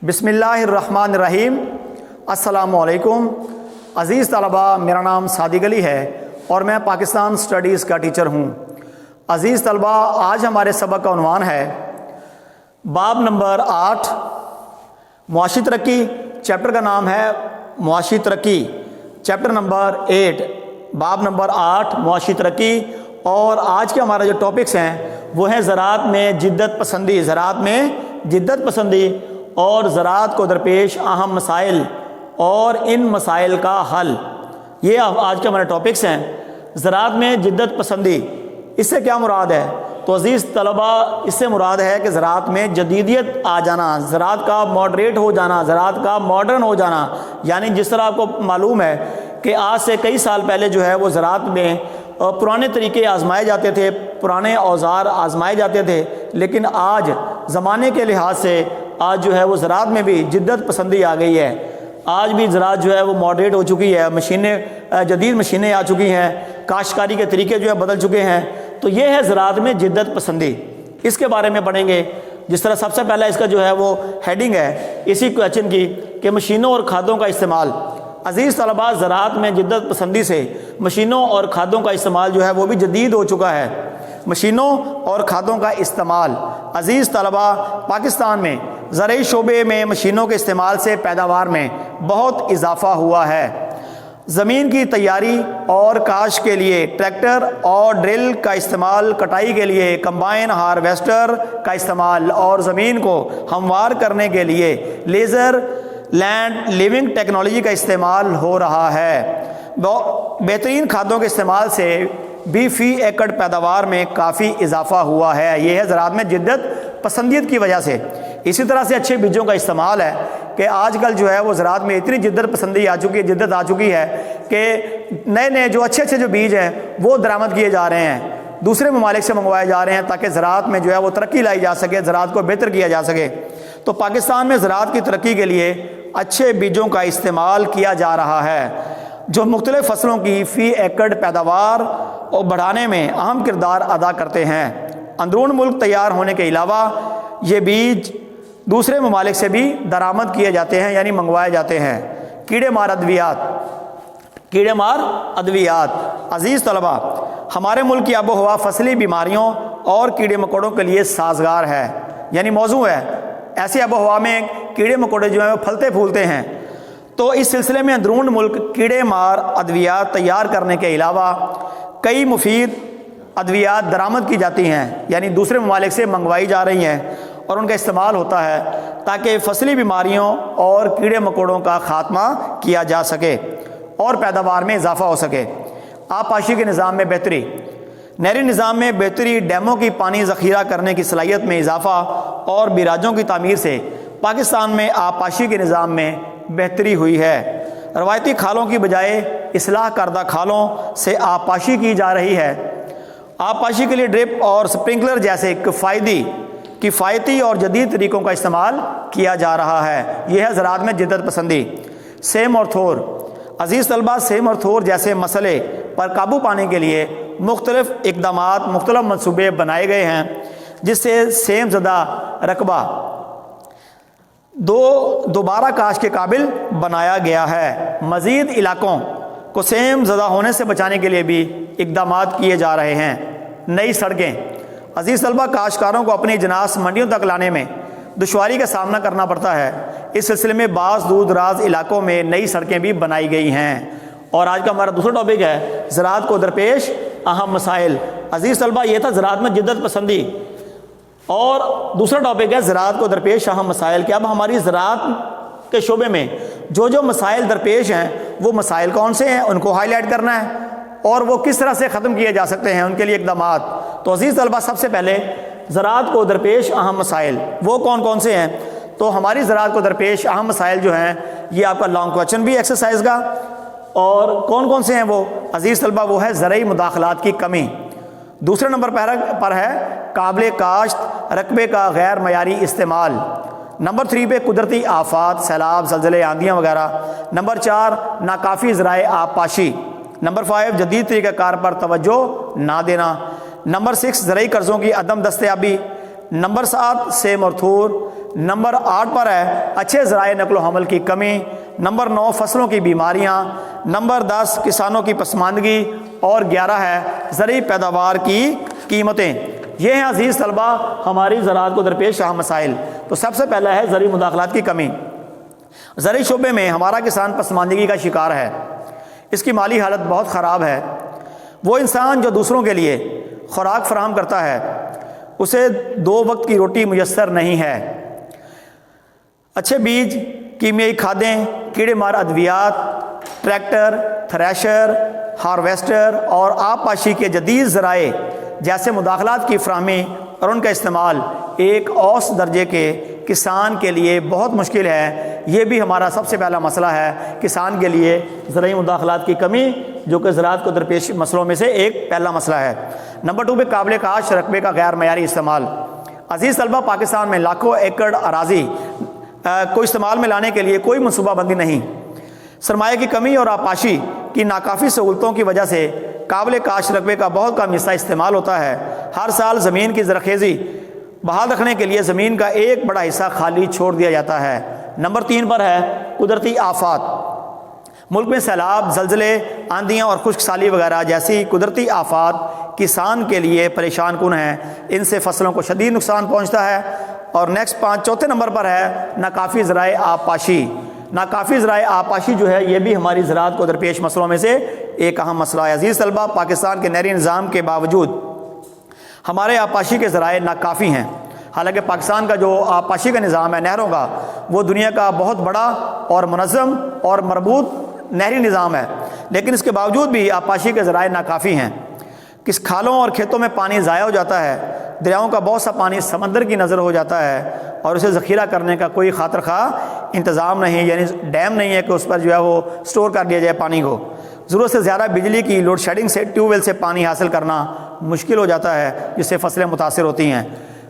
بسم اللہ الرحمن الرحیم۔ السلام علیکم عزیز طلباء، میرا نام صادق علی ہے اور میں پاکستان سٹڈیز کا ٹیچر ہوں۔ عزیز طلباء، آج ہمارے سبق کا عنوان ہے باب نمبر 8 معاشی ترقی۔ چیپٹر کا نام ہے معاشی ترقی، چیپٹر نمبر 8، باب نمبر 8 معاشی ترقی۔ اور آج کے ہمارا جو ٹاپکس ہیں وہ ہیں زراعت میں جدت پسندی، زراعت میں جدت پسندی اور زراعت کو درپیش اہم مسائل اور ان مسائل کا حل۔ یہ آج کے ہمارے ٹاپکس ہیں۔ زراعت میں جدت پسندی، اس سے کیا مراد ہے؟ تو عزیز طلباء، اس سے مراد ہے کہ زراعت میں جدیدیت آ جانا، زراعت کا ماڈریٹ ہو جانا، زراعت کا ماڈرن ہو جانا۔ یعنی جس طرح آپ کو معلوم ہے کہ آج سے کئی سال پہلے جو ہے وہ زراعت میں پرانے طریقے آزمائے جاتے تھے، پرانے اوزار آزمائے جاتے تھے، لیکن آج زمانے کے لحاظ سے آج جو ہے وہ زراعت میں بھی جدت پسندی آ گئی ہے۔ آج بھی زراعت جو ہے وہ ماڈریٹ ہو چکی ہے، مشینیں، جدید مشینیں آ چکی ہیں، کاشتکاری کے طریقے جو ہے بدل چکے ہیں۔ تو یہ ہے زراعت میں جدت پسندی، اس کے بارے میں پڑھیں گے۔ جس طرح سب سے پہلا اس کا جو ہے وہ ہیڈنگ ہے اسی کویشچن کی کہ مشینوں اور کھادوں کا استعمال۔ عزیز طلباء، زراعت میں جدت پسندی سے مشینوں اور کھادوں کا استعمال جو ہے وہ بھی جدید ہو چکا ہے۔ مشینوں اور کھادوں کا استعمال، عزیز طلباء، پاکستان میں زرعی شعبے میں مشینوں کے استعمال سے پیداوار میں بہت اضافہ ہوا ہے۔ زمین کی تیاری اور کاشت کے لیے ٹریکٹر اور ڈرل کا استعمال، کٹائی کے لیے کمبائن ہارویسٹر کا استعمال اور زمین کو ہموار کرنے کے لیے لیزر لینڈ لیونگ ٹیکنالوجی کا استعمال ہو رہا ہے۔ بہترین کھادوں کے استعمال سے بھی فی ایکڑ پیداوار میں کافی اضافہ ہوا ہے۔ یہ ہے زراعت میں جدت پسندیت کی وجہ سے۔ اسی طرح سے اچھے بیجوں کا استعمال ہے کہ آج کل جو ہے وہ زراعت میں اتنی جدت پسندی آ چکی ہے، جدت آ چکی ہے کہ نئے نئے جو اچھے جو بیج ہیں وہ درآمد کیے جا رہے ہیں، دوسرے ممالک سے منگوائے جا رہے ہیں تاکہ زراعت میں جو ہے وہ ترقی لائی جا سکے، زراعت کو بہتر کیا جا سکے۔ تو پاکستان میں زراعت کی ترقی کے لیے اچھے بیجوں کا استعمال کیا جا رہا ہے جو مختلف فصلوں کی فی ایکڑ پیداوار اور بڑھانے میں اہم کردار ادا کرتے ہیں۔ اندرون ملک تیار ہونے کے علاوہ یہ بیج دوسرے ممالک سے بھی درآمد کیے جاتے ہیں، یعنی منگوائے جاتے ہیں۔ کیڑے مار ادویات، عزیز طلباء، ہمارے ملک کی آب و ہوا فصلی بیماریوں اور کیڑے مکوڑوں کے لیے سازگار ہے، یعنی موزوں ہے۔ ایسی آب و ہوا میں کیڑے مکوڑے جو ہیں وہ پھلتے پھولتے ہیں۔ تو اس سلسلے میں اندرون ملک کیڑے مار ادویات تیار کرنے کے علاوہ کئی مفید ادویات درآمد کی جاتی ہیں، یعنی دوسرے ممالک سے منگوائی جا رہی ہیں اور ان کا استعمال ہوتا ہے تاکہ فصلی بیماریوں اور کیڑے مکوڑوں کا خاتمہ کیا جا سکے اور پیداوار میں اضافہ ہو سکے۔ آبپاشی کے نظام میں بہتری، نہری نظام میں بہتری، ڈیموں کی پانی ذخیرہ کرنے کی صلاحیت میں اضافہ اور بیراجوں کی تعمیر سے پاکستان میں آبپاشی کے نظام میں بہتری ہوئی ہے۔ روایتی کھالوں کی بجائے اصلاح کردہ کھالوں سے آبپاشی کی جا رہی ہے۔ آبپاشی کے لیے ڈرپ اور سپرنکلر جیسے کفایتی اور جدید طریقوں کا استعمال کیا جا رہا ہے۔ یہ ہے زراعت میں جدت پسندی۔ سیم اور تھور، عزیز طلباء، سیم اور تھور جیسے مسئلے پر قابو پانے کے لیے مختلف اقدامات، مختلف منصوبے بنائے گئے ہیں جس سے سیم زدہ رقبہ دوبارہ کاشت کے قابل بنایا گیا ہے۔ مزید علاقوں کو سیم زدہ ہونے سے بچانے کے لیے بھی اقدامات کیے جا رہے ہیں۔ نئی سڑکیں، عزیز طلباء، کاشتکاروں کو اپنی اجناس منڈیوں تک لانے میں دشواری کا سامنا کرنا پڑتا ہے۔ اس سلسلے میں بعض دور دراز علاقوں میں نئی سڑکیں بھی بنائی گئی ہیں۔ اور آج کا ہمارا دوسرا ٹاپک ہے زراعت کو درپیش اہم مسائل۔ عزیز طلباء، یہ تھا زراعت میں جدت پسندی، اور دوسرا ٹاپک ہے زراعت کو درپیش اہم مسائل کہ اب ہماری زراعت کے شعبے میں جو مسائل درپیش ہیں وہ مسائل کون سے ہیں، ان کو ہائی لائٹ کرنا ہے اور وہ کس طرح سے ختم کیے جا سکتے ہیں، ان کے لیے اقدامات۔ تو عزیز طلباء، سب سے پہلے زراعت کو درپیش اہم مسائل وہ کون سے ہیں؟ تو ہماری زراعت کو درپیش اہم مسائل جو ہیں، یہ آپ کا لانگ کویشچن بھی ایکسرسائز کا، اور کون سے ہیں وہ؟ عزیز طلباء، وہ ہے زرعی مداخلات کی کمی۔ دوسرے نمبر پر ہے قابل کاشت رقبے کا غیر معیاری استعمال۔ نمبر 3 پہ قدرتی آفات، سیلاب، زلزلے، آندھیاں وغیرہ۔ نمبر 4 ناکافی ذرائع آبپاشی۔ نمبر 5 جدید طریقہ کار پر توجہ نہ دینا۔ نمبر 6 زرعی قرضوں کی عدم دستیابی۔ نمبر 7 سیم اور تھور۔ نمبر 8 پر ہے اچھے ذرائع نقل و حمل کی کمی، نمبر 9 فصلوں کی بیماریاں، نمبر 10 کسانوں کی پسماندگی، اور 11 ہے زرعی پیداوار کی قیمتیں۔ یہ ہیں عزیز طلبہ ہماری زراعت کو درپیش اہم مسائل۔ تو سب سے پہلا ہے زرعی مداخلات کی کمی۔ زرعی شعبے میں ہمارا کسان پسماندگی کا شکار ہے، اس کی مالی حالت بہت خراب ہے۔ وہ انسان جو دوسروں کے لیے خوراک فراہم کرتا ہے اسے 2 وقت کی روٹی میسر نہیں ہے۔ اچھے بیج، کیمیائی کھادیں، کیڑے مار ادویات، ٹریکٹر، تھریشر، ہارویسٹر اور آبپاشی کے جدید ذرائع جیسے مداخلات کی فراہمی اور ان کا استعمال ایک اوسط درجے کے کسان کے لیے بہت مشکل ہے۔ یہ بھی ہمارا سب سے پہلا مسئلہ ہے کسان کے لیے زرعی مداخلات کی کمی، جو کہ زراعت کو درپیش مسئلوں میں سے ایک پہلا مسئلہ ہے۔ نمبر 2 پہ قابل کاشت رقبے کا غیر معیاری استعمال۔ عزیز طلبہ پاکستان میں لاکھوں ایکڑ اراضی کو استعمال میں لانے کے لیے کوئی منصوبہ بندی نہیں۔ سرمایہ کی کمی اور آبپاشی کی ناکافی سہولتوں کی وجہ سے قابل کاشت رقبے کا بہت کم حصہ استعمال ہوتا ہے۔ ہر سال زمین کی زرخیزی بحال رکھنے کے لیے زمین کا ایک بڑا حصہ خالی چھوڑ دیا جاتا ہے۔ نمبر 3 پر ہے قدرتی آفات۔ ملک میں سیلاب، زلزلے، آندھیاں اور خشک سالی وغیرہ جیسی قدرتی آفات کسان کے لیے پریشان کن ہیں۔ ان سے فصلوں کو شدید نقصان پہنچتا ہے۔ اور چوتھے نمبر پر ہے ناکافی ذرائع آبپاشی۔ ناکافی ذرائع آبپاشی جو ہے یہ بھی ہماری زراعت کو درپیش مسئلوں میں سے ایک اہم مسئلہ ہے۔ عزیز طلبہ پاکستان کے نہری نظام کے باوجود ہمارے آبپاشی کے ذرائع ناکافی ہیں۔ حالانکہ پاکستان کا جو آبپاشی کا نظام ہے نہروں کا، وہ دنیا کا بہت بڑا اور منظم اور مربوط نہری نظام ہے، لیکن اس کے باوجود بھی آبپاشی کے ذرائع ناکافی ہیں۔ کس کھالوں اور کھیتوں میں پانی ضائع ہو جاتا ہے، دریاؤں کا بہت سا پانی سمندر کی نظر ہو جاتا ہے اور اسے ذخیرہ کرنے کا کوئی خاطر خواہ انتظام نہیں، یعنی ڈیم نہیں ہے کہ اس پر جو ہے وہ سٹور کر دیا جائے پانی کو۔ ضرورت سے زیادہ بجلی کی لوڈ شیڈنگ سے ٹیوب ویل سے پانی حاصل کرنا مشکل ہو جاتا ہے، جس سے فصلیں متاثر ہوتی ہیں۔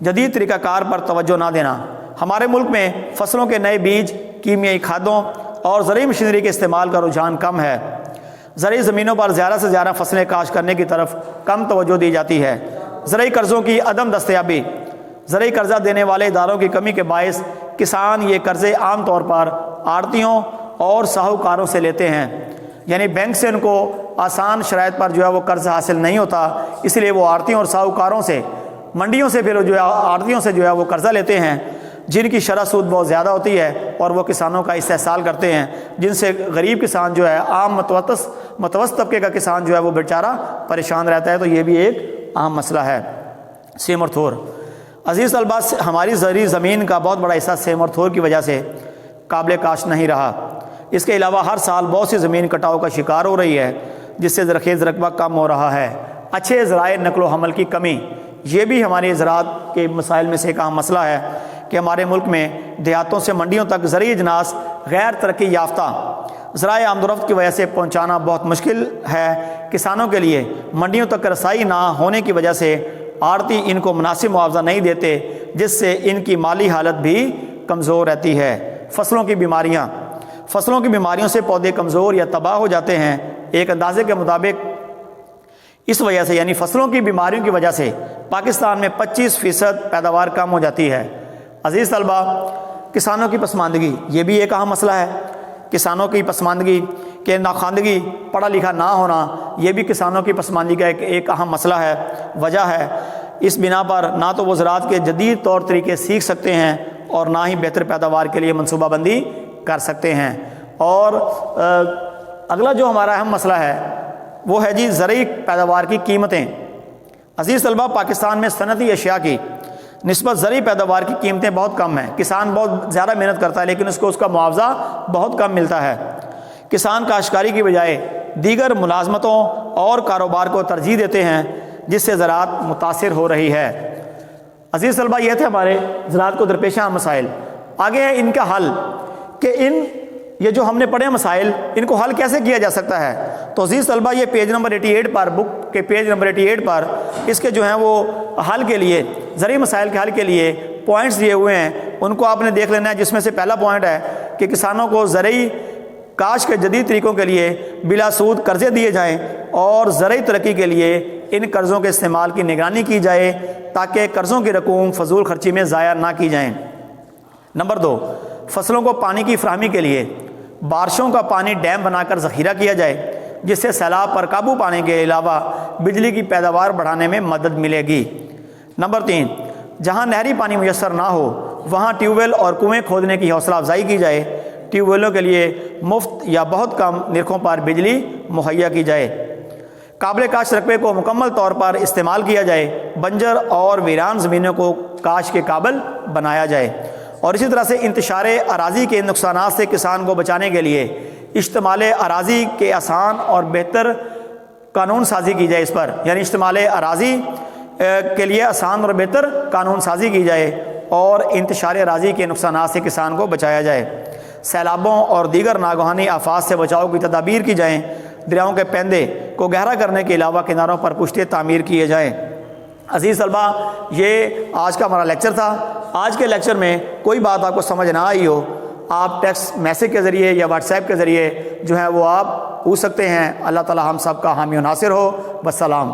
جدید طریقہ کار پر توجہ نہ دینا۔ ہمارے ملک میں فصلوں کے نئے بیج، کیمیائی کھادوں اور زرعی مشینری کے استعمال کا رجحان کم ہے۔ زرعی زمینوں پر زیادہ سے زیادہ فصلیں کاشت کرنے کی طرف کم توجہ دی جاتی ہے۔ زرعی قرضوں کی عدم دستیابی۔ زرعی قرضہ دینے والے اداروں کی کمی کے باعث کسان یہ قرضے عام طور پر آڑھتیوں اور ساہوکاروں سے لیتے ہیں، یعنی بینک سے ان کو آسان شرائط پر جو ہے وہ قرض حاصل نہیں ہوتا، اس لیے وہ آڑھتیوں اور ساہوکاروں سے، منڈیوں سے پھر جو ہے آڑھتیوں سے جو ہے وہ قرضہ لیتے ہیں، جن کی شرح سود بہت زیادہ ہوتی ہے اور وہ کسانوں کا استحصال کرتے ہیں، جن سے غریب کسان جو ہے، عام متوسط طبقے کا کسان جو ہے وہ بیچارہ پریشان رہتا ہے۔ تو یہ بھی ایک اہم مسئلہ ہے۔ سیم اور تھور۔ عزیز طلبہ ہماری زرعی زمین کا بہت بڑا حصہ سیم اور تھور کی وجہ سے قابل کاشت نہیں رہا۔ اس کے علاوہ ہر سال بہت سی زمین کٹاؤ کا شکار ہو رہی ہے، جس سے زرخیز رقبہ کم ہو رہا ہے۔ اچھے ذرائع نقل و حمل کی کمی، یہ بھی ہماری زراعت کے مسائل میں سے ایک اہم مسئلہ ہے کہ ہمارے ملک میں دیہاتوں سے منڈیوں تک زرعی اجناس غیر ترقی یافتہ ذرائع آمد و رفت کی وجہ سے پہنچانا بہت مشکل ہے۔ کسانوں کے لیے منڈیوں تک رسائی نہ ہونے کی وجہ سے آڑھتی ان کو مناسب معاوضہ نہیں دیتے، جس سے ان کی مالی حالت بھی کمزور رہتی ہے۔ فصلوں کی بیماریاں۔ فصلوں کی بیماریوں سے پودے کمزور یا تباہ ہو جاتے ہیں۔ ایک اندازے کے مطابق اس وجہ سے، یعنی فصلوں کی بیماریوں کی وجہ سے پاکستان میں 25% پیداوار کم ہو جاتی ہے۔ عزیز طلبہ کسانوں کی پسماندگی، یہ بھی ایک اہم مسئلہ ہے۔ کسانوں کی پسماندگی کہ ناخواندگی، پڑھا لکھا نہ ہونا، یہ بھی کسانوں کی پسماندگی کا ایک اہم مسئلہ ہے، وجہ ہے۔ اس بنا پر نہ تو وہ زراعت کے جدید طور طریقے سیکھ سکتے ہیں اور نہ ہی بہتر پیداوار کے لیے منصوبہ بندی کر سکتے ہیں۔ اور اگلا جو ہمارا اہم مسئلہ ہے وہ ہے زرعی پیداوار کی قیمتیں۔ عزیز طلبہ پاکستان میں صنعتی اشیاء کی نسبت زرعی پیداوار کی قیمتیں بہت کم ہیں۔ کسان بہت زیادہ محنت کرتا ہے لیکن اس کا معاوضہ بہت کم ملتا ہے۔ کسان کاشتکاری کی بجائے دیگر ملازمتوں اور کاروبار کو ترجیح دیتے ہیں، جس سے زراعت متاثر ہو رہی ہے۔ عزیز طلبہ یہ تھے ہمارے زراعت کو درپیش مسائل۔ آگے ہے ان کا حل کہ یہ جو ہم نے پڑھے مسائل، ان کو حل کیسے کیا جا سکتا ہے۔ تو عزیز طلبہ یہ پیج نمبر 88 پر، بک کے پیج نمبر 88 پر اس کے جو ہیں وہ حل کے لیے، زرعی مسائل کے حل کے لیے پوائنٹس دیے ہوئے ہیں، ان کو آپ نے دیکھ لینا ہے، جس میں سے پہلا پوائنٹ ہے کہ کسانوں کو زرعی کاشت کے جدید طریقوں کے لیے بلا سود قرضے دیے جائیں اور زرعی ترقی کے لیے ان قرضوں کے استعمال کی نگرانی کی جائے تاکہ قرضوں کی رقوم فضول خرچی میں ضائع نہ کی جائیں۔ نمبر 2، فصلوں کو پانی کی فراہمی کے لیے بارشوں کا پانی ڈیم بنا کر ذخیرہ کیا جائے، جس سے سیلاب پر قابو پانے کے علاوہ بجلی کی پیداوار بڑھانے میں مدد ملے گی۔ نمبر 3، جہاں نہری پانی میسر نہ ہو وہاں ٹیوب ویل اور کنویں کھودنے کی حوصلہ افزائی کی جائے، ٹیوب ویلوں کے لیے مفت یا بہت کم نرخوں پر بجلی مہیا کی جائے، قابل کاشت رقبے کو مکمل طور پر استعمال کیا جائے، بنجر اور ویران زمینوں کو کاشت کے قابل بنایا جائے، اور اسی طرح سے انتشار اراضی کے نقصانات سے کسان کو بچانے کے لیے اشتمال اراضی کے آسان اور بہتر قانون سازی کی جائے۔ اس پر یعنی اشتمال اراضی کے لیے آسان اور بہتر قانون سازی کی جائے اور انتشار اراضی کے نقصانات سے کسان کو بچایا جائے، سیلابوں اور دیگر ناگہانی آفات سے بچاؤ کی تدابیر کی جائیں، دریاؤں کے پیندے کو گہرا کرنے کے علاوہ کناروں پر پشتے تعمیر کیے جائیں۔ عزیز طلباء، یہ آج کا ہمارا لیکچر تھا۔ آج کے لیکچر میں کوئی بات آپ کو سمجھ نہ آئی ہو، آپ ٹیکسٹ میسیج کے ذریعے یا واٹس ایپ کے ذریعے جو ہے وہ آپ پوچھ سکتے ہیں۔ اللہ تعالی ہم سب کا حامی و ناصر ہو۔ والسلام۔